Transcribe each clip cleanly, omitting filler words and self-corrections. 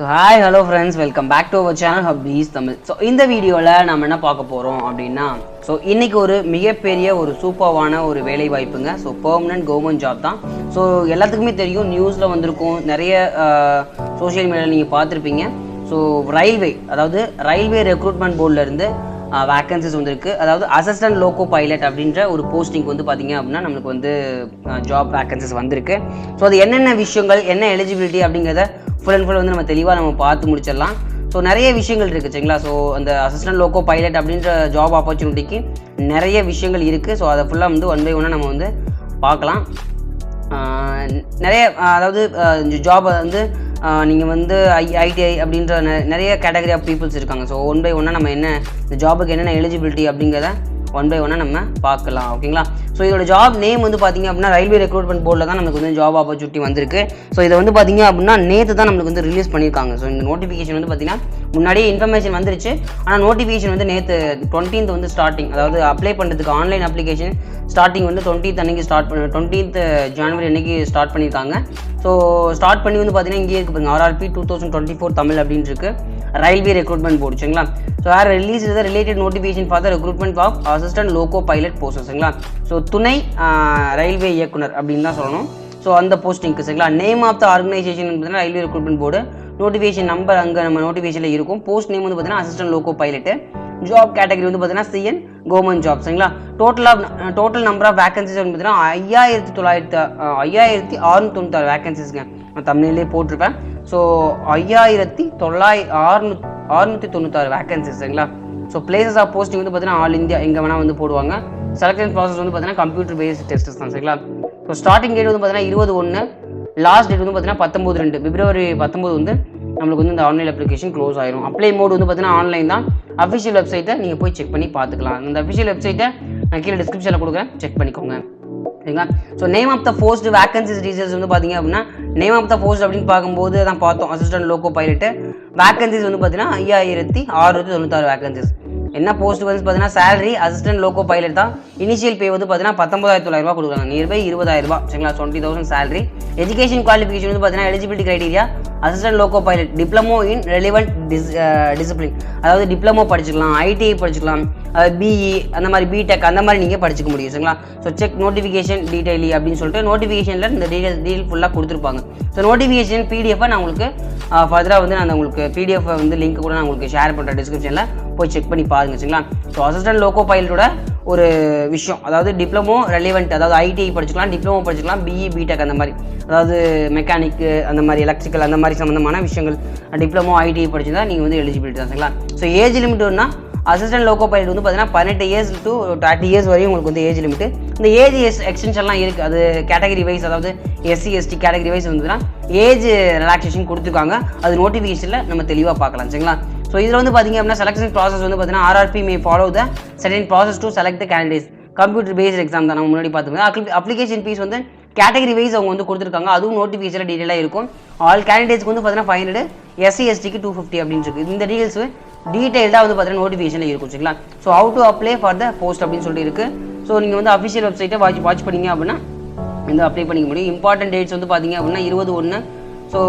So hi hello friends, welcome back to our channel Happies Tamil. So இந்த வீடியோவில் நம்ம என்ன பார்க்க போகிறோம் அப்படின்னா, ஸோ இன்றைக்கி ஒரு மிகப்பெரிய ஒரு சூப்பர்வான ஒரு வேலை வாய்ப்புங்க. ஸோ பெர்மனன்ட் கவர்மெண்ட் ஜாப் தான். ஸோ எல்லாத்துக்குமே தெரியும், நியூஸில் வந்திருக்கும், நிறைய சோஷியல் மீடியாவில் நீங்கள் பார்த்துருப்பீங்க. ஸோ ரயில்வே ரெக்ரூட்மெண்ட் போர்டிலேருந்து வேக்கன்சிஸ் வந்திருக்கு. அதாவது அசிஸ்டன்ட் லோகோ பைலட் அப்படின்ற ஒரு போஸ்டிங் வந்து பார்த்திங்க அப்படின்னா நம்மளுக்கு வந்து ஜாப் வேக்கன்சிஸ் வந்திருக்கு. ஸோ அது என்னென்ன விஷயங்கள், என்ன எலிஜிபிலிட்டி அப்படிங்கிறத ஃபுல் அண்ட் ஃபுல் வந்து நம்ம தெளிவாக பார்த்து முடிச்சிடலாம். ஸோ நிறைய விஷயங்கள் இருக்குது சரிங்களா. ஸோ அந்த அசிஸ்டன்ட் லோகோ பைலட் அப்படின்ற ஜாப் ஆப்பர்ச்சுனிட்டிக்கு நிறைய விஷயங்கள் இருக்குது. ஸோ அதை ஃபுல்லாக வந்து ஒன் பை ஒன்னாக நம்ம வந்து பார்க்கலாம். நிறைய அதாவது ஜாப் வந்து நீங்கள் வந்து ஐடிஐ அப்படின்ற நிறைய கேட்டகரி ஆஃப் பீப்புள்ஸ் இருக்காங்க. ஸோ ஒன் பை ஒன்னாக நம்ம என்ன இந்த ஜாபுக்கு என்னென்ன எலிஜிபிலிட்டி அப்படிங்கிறத ஒன் பை ஒன்னாக நம்ம பார்க்கலாம். ஓகேங்களா. ஸோ இதோட ஜாப் நேம் வந்து பார்த்திங்க அப்படின்னா ரயில்வே ரெக்ரூட்மெண்ட் போர்டில் தான் நமக்கு வந்து ஜாப் ஆப்பர்ச்சுனிட்டி வந்திருக்கு. ஸோ இதை வந்து பார்த்திங்க அப்படின்னா நேற்று தான் நம்மளுக்கு வந்து ரிலீஸ் பண்ணியிருக்காங்க. ஸோ இந்த நோட்டிஃபிகேஷன் வந்து பார்த்திங்கன்னா முன்னாடியே இன்ஃபர்மேஷன் வந்துருச்சு. ஆனால் நோட்டிஃபிகேஷன் வந்து நேற்று 20th வந்து ஸ்டார்டிங், அதாவது அப்ளை பண்ணுறதுக்கு ஆன்லைன் அப்ளிகேஷன் ஸ்டார்டிங் வந்து 20th அன்றைக்கி 20th ஜனவரி அன்றைக்கி ஸ்டார்ட் பண்ணியிருக்காங்க. ஸோ ஸ்டார்ட் பண்ணி வந்து பார்த்திங்கன்னா இங்கே இருக்குது பாருங்க, RRP 2024 தமிழ் அப்படின்னு இருக்குது, ரயில்வே ரெக்ரூட்மெண்ட் போர்டு சரிங்களா. So are release the related notification for the recruitment of assistant loco pilot post சரிங்களா. ஸோ துணை ரயில்வே இயக்குனர் அப்படின்னு தான் சொல்லணும். ஸோ அந்த போஸ்டிங்க்கு சரிங்களா. நேம் ஆஃப் த ஆர்கனைசேஷன் பார்த்தீங்கன்னா railway recruitment board, notification number அங்கே நம்ம நோட்டிஃபிகேஷனில் இருக்கும். போஸ்ட் நேம் வந்து பார்த்தீங்கன்னா assistant loco pilot, job category வந்து பார்த்தீங்கன்னா CN கவர்மெண்ட் ஜாப் சரிங்களா. டோட்டல் நம்பர் ஆஃப் வேகன்சிஸ் வந்து பார்த்தீங்கன்னா 5696 வேகன்சிஸ்ங்க. நான் தமிழ்லேயே போட்டிருப்பேன். ஸோ 5696 வேகன்சிஸ் சரிங்களா. ஸோ பிளேசஸ் ஆஃப் போஸ்டிங் வந்து பார்த்தீங்கன்னா ஆல் இந்தியா எங்கே வேணால் வந்து போடுவாங்க. செலக்ஷன் ப்ராசஸ் வந்து பார்த்தீங்கன்னா கம்ப்யூட்டர் பேஸ்ட் டெஸ்ட் தான் சரிங்களா. ஸோ ஸ்டார்டிங் டேட் வந்து பார்த்தீங்கன்னா 20/1, லாஸ்ட் டேட் வந்து பார்த்தீங்கன்னா 19/2 February 19 வந்து நம்மளுக்கு வந்து இந்த ஆன்லைன் அப்ளிகேஷன் க்ளோஸ் ஆயிரும். அப்ளை மோட் வந்து பார்த்தீங்கன்னா ஆன்லைன் தான். அஃபிஷியல் வெப்சைட்டை நீங்கள் போய் செக் பண்ணி பார்த்துக்கலாம். அந்த அஃபிஷியல் வெப்சைட்டை நான் கீழே டிஸ்கிரிப்ஷனில் கொடுக்குறேன், செக் பண்ணிக்கோங்க சரிங்களா. So name of the post vacancies details வந்து பார்த்தீங்க அப்படின்னா, நேம் ஆஃப் த போஸ்ட் அப்படின்னு பார்க்கும்போது தான் பார்த்தோம் அசிஸ்டன்ட் லோகோ பைலட்டு. வேகன்சிஸ் வந்து பார்த்தீங்கன்னா 5696 வேகன்சிஸ். என்ன போஸ்ட் வந்து பார்த்தீங்கன்னா சேலரி அசிஸ்டன்ட் லோகோ பைலட் தான். இனிஷியல் பே வந்து பார்த்தீங்கன்னா 19,900 கொடுக்குறாங்க, நியர்பை 20,000 சரிங்களா. 20,000 சேலரி. எஜுகேஷன் குவாலிஃபிகேஷன் வந்து பார்த்தீங்கன்னா eligibility criteria assistant loco pilot diploma in relevant discipline, அதாவது டிப்ளமோ படிச்சுக்கலாம், ITI படிச்சுக்கலாம், BE அந்த மாதிரி BTech அந்த மாதிரி நீங்கள் படிச்சுக்க முடியும் சரிங்களா. ஸோ செக் நோட்டிஃபிகேஷன் டீடைலி அப்படின்னு சொல்லிட்டு நோட்டிஃபிகேஷனில் இந்த டீடைல் ஃபுல்லாக கொடுத்துருப்பாங்க. ஸோ நோட்டிஃபிகேஷன் PDF நான் உங்களுக்கு ஃபர்தராக வந்து நான் உங்களுக்கு PDF வந்து லிங்க் கூட நான் உங்களுக்கு ஷேர் பண்ணுறேன் டிஸ்கிரிப்ஷனில், போய் செக் பண்ணி பாருங்க சரிங்களா. ஸோ அசிஸ்டன்ட் லோகோ பைலட்டோட ஒரு விஷயம், அதாவது டிப்ளமோ ரெலிவெண்ட், அதாவது ITI படிச்சுக்கலாம், டிப்ளமோ படிச்சுக்கலாம், BE BTech அந்த மாதிரி, அதாவது மெக்கானிக்கு அந்த மாதிரி, எலக்ட்ரிக்கல் அந்த மாதிரி சம்மந்தமான விஷயங்கள் டிப்ளமோ ITI படிச்சுதான் நீங்கள் வந்து எலிஜிபிலிட்டி தான் சரிங்களா. ஸோ ஏஜ் லிமிட்னா அசிஸ்டன்ட் லோகோ பைலட் வந்து பார்த்தீங்கன்னா 18 years to 30 years வரையும் உங்களுக்கு வந்து ஏஜ் லிமிட்டு. இந்த ஏஜ் எக்ஸ்டென்ஷன்லாம் இருக்குது, அது கேட்டகரி வைஸ், அதாவது SC ST கேட்டகரி வைஸ் வந்துன்னா ஏஜ் ரிலாக்ஸேஷன் கொடுத்துருக்காங்க. அது நோட்டிஃபிகேஷனில் நம்ம தெளிவாக பார்க்கலாம் சரிங்களா. ஸோ இதில் வந்து பார்த்திங்க அப்படின்னா செலக்ஷன் ப்ராசஸ் வந்து பார்த்தீங்கன்னா RRP may follow the certain process to select the candidates. Computer based exam தான் நம்ம முன்னாடி பார்த்துக்கோங்க. அப்ளிகேஷன் ஃபீஸ் வந்து கேட்டகரி வைஸ் அவங்க வந்து கொடுத்துருக்காங்க, அதுவும் நோட்டிஃபிகேஷனில் டீட்டெயிலாக இருக்கும். ஆல் கேண்டிடேட்ஸ்க்கு வந்து பார்த்தீங்கன்னா 500, SC STக்கு 250 அப்படின்னு இருக்குது. இந்த டீட்டெயில்ஸ் டீட்டெயில்டாக வந்து பார்த்தீங்கன்னா நோட்டிஃபிகேஷனில் இருக்கும் சரிங்களா. So how to apply for the post அப்படின்னு சொல்லிட்டு இருக்குது. ஸோ நீங்கள் வந்து அஃபிஷியல் வெப்சைட்டை வாட்ச் பண்ணிங்க அப்படின்னா இந்த அப்ளை பண்ணிக்க முடியும். இம்பார்ட்டன்ட் டேட்ஸ் வந்து பார்த்தீங்க அப்படின்னா 20/1. ஸோ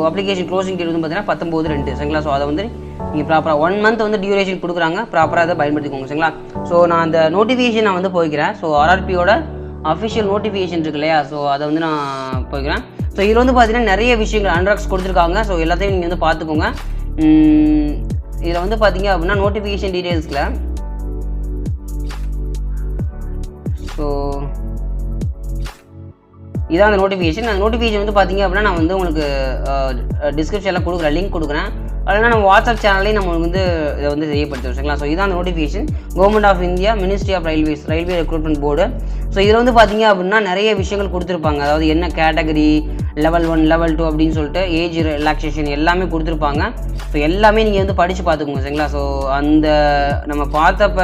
அப்ளிகேஷன் க்ளோசிங் டேட் வந்து பார்த்தீங்கன்னா 19/2 சரிங்களா. ஸோ அதை வந்து நீங்கள் ப்ராப்பராக 1 month வந்து டியூரேஷன் கொடுக்குறாங்க, ப்ராப்பராக அதை பயன்படுத்திக்கோங்க சரிங்களா. ஸோ நான் அந்த நோட்டிஃபிகேஷன் நான் வந்து போய்க்கிறேன். ஸோ RRPயோட அஃபிஷியல் நோட்டிஃபிகேஷன் இருக்கு இல்லையா, ஸோ அதை வந்து நான் போய்க்கிறேன். ஸோ இதில் வந்து பார்த்தீங்கன்னா நிறைய விஷயங்கள் அன்ராக்ஸ் கொடுத்துருக்காங்க. ஸோ எல்லாத்தையும் நீங்கள் வந்து பார்த்துக்கோங்க. இதில் வந்து பார்த்தீங்க அப்படின்னா நோட்டிஃபிகேஷன் டீட்டெயில்ஸில், ஸோ இதான் அந்த நோட்டிஃபிகேஷன். அந்த நோட்டிஃபிகேஷன் வந்து பார்த்தீங்க அப்படின்னா நான் வந்து உங்களுக்கு டிஸ்கிரிப்ஷனில் கொடுக்குறேன், லிங்க் கொடுக்குறேன். அதனால் நம்ம வாட்ஸ்அப் சேனல்லையும் நம்ம வந்து இதை வந்து தெரியப்படுத்துவோம் சரிங்களா. ஸோ இதான் அந்த notification, government of India, ministry of railways, railway recruitment board. So இதில் வந்து பார்த்தீங்க அப்படின்னா நிறைய விஷயங்கள் கொடுத்துருப்பாங்க, அதாவது என்ன கேட்டகரி, level 1 level 2 அப்படின்னு சொல்லிட்டு ஏஜ் ரிலாக்ஸேஷன் எல்லாமே கொடுத்துருப்பாங்க. ஸோ எல்லாமே நீங்கள் வந்து படித்து பார்த்துக்கோங்க சரிங்களா. ஸோ அந்த நம்ம பார்த்தப்ப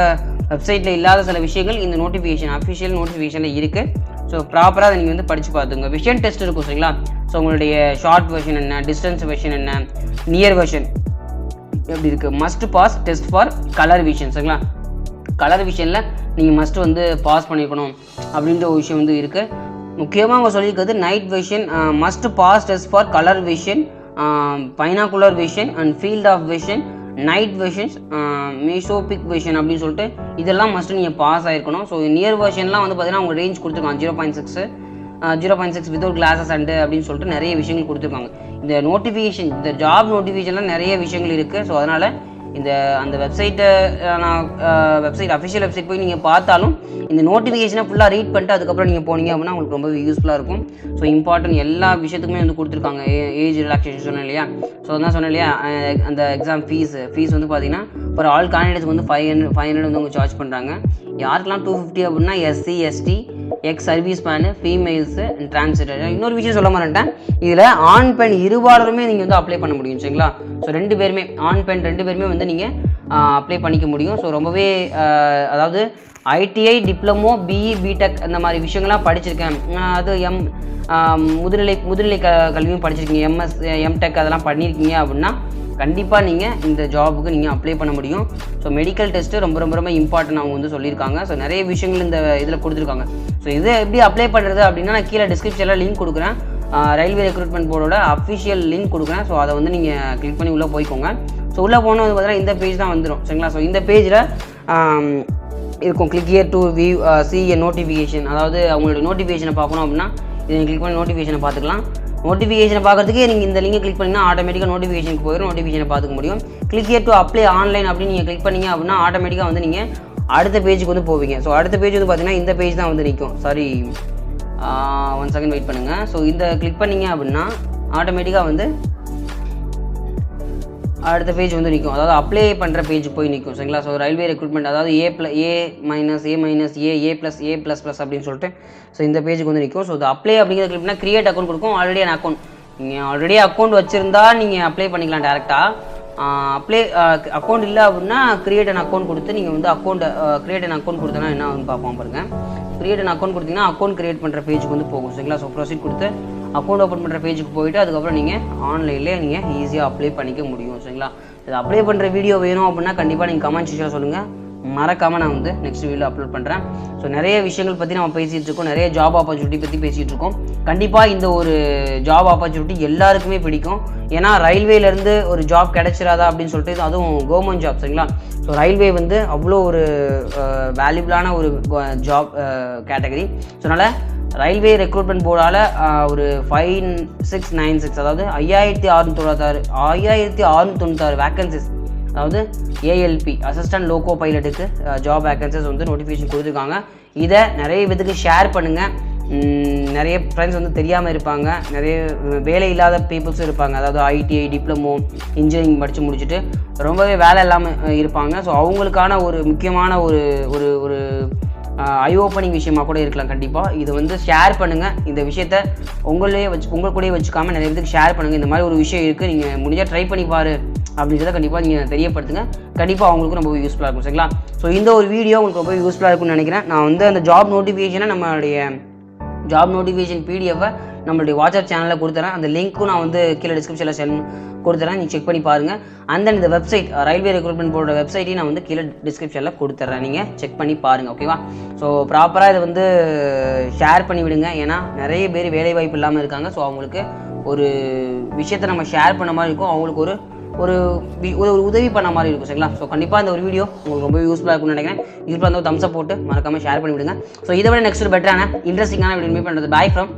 வெப்சைட்டில் இல்லாத சில விஷயங்கள் இந்த நோட்டிஃபிகேஷன் அஃபிஷியல் நோட்டிஃபிகேஷனில் இருக்குது. ஸோ ப்ராப்பராக அதை நீங்கள் வந்து படித்து பார்த்துங்க. விஷன் டெஸ்ட் இருக்கும் சரிங்களா. ஸோ உங்களுடைய ஷார்ட் வெர்ஷன் என்ன, டிஸ்டன்ஸ் வெர்ஷன் என்ன, நியர் வெர்ஷன் எப்படி இருக்குது, must pass test for colour vision சரிங்களா. கலர் விஷனில் நீங்கள் மஸ்ட்டு வந்து பாஸ் பண்ணிக்கணும் அப்படின்ற ஒரு விஷயம் வந்து இருக்குது. முக்கியமாக அவங்க சொல்லியிருக்கிறது night vision must pass test for colour vision binocular vision and field of vision, night visions, mesopic vision அப்படின்னு சொல்லிட்டு இதெல்லாம் மஸ்ட்டு நீங்கள் பாஸ் ஆகிருக்கணும். ஸோ நியர் வெர்ஷன்லாம் வந்து பார்த்தீங்கன்னா அவங்க ரேஞ்ச் கொடுத்துருக்காங்க 0.6 வித்தவுட் கிளாஸஸ் அண்டு அப்படின்னு சொல்லிட்டு நிறைய விஷயங்கள் கொடுத்துருக்காங்க. இந்த நோட்டிஃபிகேஷன், இந்த ஜாப் நோட்டிஃபிகேஷன்லாம் நிறைய விஷயங்கள் இருக்குது. ஸோ அதனால் அந்த வெப்சைட்டை அஃபிஷியல் வெப்சைட் போய் நீங்கள் பார்த்தாலும் இந்த நோட்டிஃபிகேஷனை ஃபுல்லாக ரீட் பண்ணிட்டு அதுக்கப்புறம் நீங்கள் போனீங்க அப்படின்னா உங்களுக்கு ரொம்ப யூஸ்ஃபுல்லாக இருக்கும். ஸோ இம்பார்ட்டன்ட் எல்லா விஷயத்துக்குமே வந்து கொடுத்துருக்காங்க. ஏஜ் ரிலாக்ஸேஷன் சொன்னேன் இல்லையா, ஸோ அதான் சொன்னேன் இல்லையா, அந்த எக்ஸாம் ஃபீஸ் வந்து பார்த்தீங்கன்னா ஃபார் ஆல் கேண்டிடேட்ஸ் வந்து 500 வந்து அவங்க சார்ஜ் பண்ணுறாங்க. யாருக்கெல்லாம் 250 அப்படின்னா SC ST ex service menu, females, transgender. இன்னொரு விஷயம் சொல்ல மாட்டேன், இதில் ஆண் பெண் இருபாலருமே நீங்கள் வந்து அப்ளை பண்ண முடியும் சரிங்களா. ஸோ 2 பேருமே ஆண் பெண் 2 பேருமே வந்து நீங்கள் அப்ளை பண்ணிக்க முடியும். ஸோ ரொம்பவே அதாவது ITI டிப்ளமோ BE BTech அந்த மாதிரி விஷயங்கள்லாம் படிச்சிருக்கேன். அது முதுநிலை கல்வியும் படிச்சிருக்கீங்க, MS MTech அதெல்லாம் பண்ணியிருக்கீங்க அப்படின்னா கண்டிப்பாக நீங்கள் இந்த ஜாபுக்கு நீங்கள் அப்ளை பண்ண முடியும். ஸோ மெடிக்கல் டெஸ்ட்டு ரொம்ப ரொம்ப ரொம்ப இம்பார்ட்டன்ட் அவங்க வந்து சொல்லியிருக்காங்க. ஸோ நிறைய விஷயங்கள் இந்த இதில் கொடுத்துருக்காங்க. ஸோ இது எப்படி அப்ளை பண்ணுறது அப்படின்னா நான் கீழே டிஸ்கிரிப்ஷனில் லிங்க் கொடுக்குறேன், ரயில்வே ரெக்ரூட்மெண்ட் போர்டோட அஃபிஷியல் லிங்க் கொடுக்குறேன். ஸோ அதை வந்து நீங்கள் கிளிக் பண்ணி உள்ளே போய்க்கோங்க. ஸோ உள்ளே போனது வந்து பார்த்தீங்கன்னா இந்த பேஜ் தான் வந்துடும் சரிங்களா. ஸோ இந்த பேஜில் இருக்கும் click here to view see a notification, அதாவது அவங்களோட நோட்டிஃபிகேஷனை பார்க்கணும் அப்படின்னா இதை கிளிக் பண்ணி நோட்டிஃபிகேஷனை பார்த்துக்கலாம். நோட்டிஃபிகேஷனை பார்க்குறதுக்கு நீங்கள் இந்த லிங்கை கிளிக் பண்ணிங்கன்னா ஆட்டோமேட்டிக்காக நோட்டிஃபிகேஷனுக்கு போயிடும், நோட்டிஃபிகேஷனை பார்த்துக்க முடியும். Click here to apply online அப்படின்னு நீங்கள் கிளிக் பண்ணிங்க அப்படின்னா ஆட்டோமேட்டிக்காக வந்து நீங்கள் அடுத்த பேஜுக்கு வந்து போவீங்க. ஸோ அடுத்த பேஜ் வந்து பார்த்தீங்கன்னா இந்த பேஜ் தான் வந்து நிற்கும். சாரி 1 செகண்ட் வெயிட் பண்ணுங்கள். ஸோ இந்த கிளிக் பண்ணிங்க அப்படின்னா ஆட்டோமேட்டிக்காக வந்து அடுத்த பேஜ் வந்து நிற்கும், அதாவது அப்ளை பண்ணுற பேஜுக்கு போய் நிற்கும் சரிங்களா. ஸோ ரயில்வே ரெக்ரூட்மெண்ட் அதாவது A அப்படின்னு சொல்லிட்டு ஸோ இந்த பேஜுக்கு வந்து நிற்கும். ஸோ இது அப்ளை அப்படிங்கிறது கிளிக் பண்ணால் கிரியேட் அக்கௌண்ட் கொடுக்கும். ஆல்ரெடி an அக்கௌண்ட் நீங்கள் ஆல்ரெடி அக்கௌண்ட் வச்சுருந்தா நீங்கள் அப்ளை பண்ணிக்கலாம் டேரெக்டாக. அக்கௌண்ட் இல்லை அப்படின்னா கிரியேட் an அக்கௌண்ட் கொடுத்து நீங்கள் வந்து கிரியேட் an அக்கௌண்ட் கொடுத்தனா என்ன வந்து பார்ப்போம் பாருங்கள். கிரியேட் an அக்கௌண்ட் கொடுத்தீங்கன்னா அக்கௌண்ட் கிரியேட் பண்ணுற பேஜுக்கு வந்து போகும் சரிங்களா. ஸோ ப்ரொசீட் கொடுத்து அக்கௌண்ட் ஓப்பன் பண்ணுற பேஜுக்கு போயிட்டு அதுக்கப்புறம் நீங்கள் ஆன்லைன்லேயே நீங்கள் ஈஸியாக அப்ளை பண்ணிக்க முடியும் சரிங்களா. இது அப்ளை பண்ணுற வீடியோ வேணும் அப்படின்னா கண்டிப்பாக நீங்கள் கமெண்ட் செக்ஷனில் சொல்லுங்கள், மறக்காமல் நான் வந்து நெக்ஸ்ட் வீடியோ அப்லோட் பண்ணுறேன். ஸோ நிறைய விஷயங்கள் பற்றி நம்ம பேசிகிட்டு இருக்கோம், நிறைய ஜாப் ஆப்பர்ச்சுனிட்டி பற்றி பேசிகிட்டு இருக்கோம். கண்டிப்பாக இந்த ஒரு ஜாப் ஆப்பர்ச்சுனிட்டி எல்லாருக்குமே பிடிக்கும். ஏன்னா ரயில்வேலேருந்து ஒரு ஜாப் கிடைச்சிடாதா அப்படின்னு சொல்லிட்டு, அதுவும் கவர்மெண்ட் ஜாப் சரிங்களா. ஸோ ரயில்வே வந்து அவ்வளோ ஒரு வேல்யூபிளான ஒரு ஜாப் கேட்டகரி. ஸோ அதனால் ரயில்வே ரெக்ரூட்மெண்ட் போர்டால் ஒரு 5696 அதாவது 5696 வேக்கன்சிஸ், அதாவது ALP அசிஸ்டன்ட் லோகோ பைலட்டுக்கு ஜாப் வேக்கன்சிஸ் வந்து நோட்டிஃபிகேஷன் கொடுத்துருக்காங்க. இதை நிறைய பேருக்கு ஷேர் பண்ணுங்கள். நிறைய ஃப்ரெண்ட்ஸ் வந்து தெரியாமல் இருப்பாங்க, நிறைய வேலை இல்லாத பீப்புள்ஸும் இருப்பாங்க, அதாவது ITI டிப்ளமோ இன்ஜினியரிங் படித்து முடிச்சுட்டு ரொம்பவே வேலை இல்லாமல் இருப்பாங்க. ஸோ அவங்களுக்கான ஒரு முக்கியமான ஒரு ஒரு ஐ ஓப்பனிங் விஷயமாக கூட இருக்கலாம். கண்டிப்பாக இதை வந்து ஷேர் பண்ணுங்கள். இந்த விஷயத்த உங்கள் கூடயே வச்சுக்காமல் நிறைய பேருக்கு ஷேர் பண்ணுங்கள். இந்த மாதிரி ஒரு விஷயம் இருக்குது, நீங்கள் முடிஞ்சால் ட்ரை பண்ணி பாரு அப்படின்றத கண்டிப்பாக நீங்கள் தெரியப்படுத்துங்க. கண்டிப்பாக அவங்களுக்கும் ரொம்ப யூஸ்ஃபுல்லாக இருக்கும் சரிங்களா. ஸோ இந்த ஒரு வீடியோ உங்களுக்கு ரொம்ப யூஸ்ஃபுல்லாக இருக்கும்னு நினைக்கிறேன். நான் வந்து அந்த ஜாப் நோட்டிஃபிகேஷனை நம்மளுடைய ஜாப் நோட்டிஃபிகேஷன் PDF நம்மளுடைய வாட்ஸ்அப் சேனலில் கொடுத்துறேன். அந்த லிங்க்கும் நான் வந்து கீழே டிஸ்கிரிப்ஷனில் கொடுத்துறேன், நீங்கள் செக் பண்ணி பாருங்கள். அண்ட் தென் இந்த வெப்சைட் ரயில்வே ரெக்ரூட்மெண்ட் போர்டோட வெப்சைட்டையும் நான் வந்து கீழே டிஸ்கிரிப்ஷனில் கொடுத்துட்றேன், நீங்கள் செக் பண்ணி பாருங்கள் ஓகேவா. ஸோ ப்ராப்பராக இதை வந்து ஷேர் பண்ணி விடுங்க. ஏன்னா நிறைய பேர் வேலை வாய்ப்பு இல்லாமல் இருக்காங்க. ஸோ அவங்களுக்கு ஒரு விஷயத்தை நம்ம ஷேர் பண்ண மாதிரி இருக்கும், அவங்களுக்கு ஒரு ஒரு உதவி பண்ண மாதிரி இருக்கும் சரிங்களா. ஸோ கண்டிப்பாக இந்த ஒரு வீடியோ உங்களுக்கு ரொம்ப யூஸ்ஃபுல்லாக இருக்கும்னு நினைக்கிறேன். யூஸ்ஃபுல்லாக இருந்தால் தம்ஸ் அப் போட்டு மறக்காமல் ஷேர் பண்ணி விடுங்க. ஸோ இதை விட நெக்ஸ்ட் ஒரு பெட்டரான இன்ட்ரெஸ்டிங்கான வீடியோ மீட் பண்ணுறது. Bye from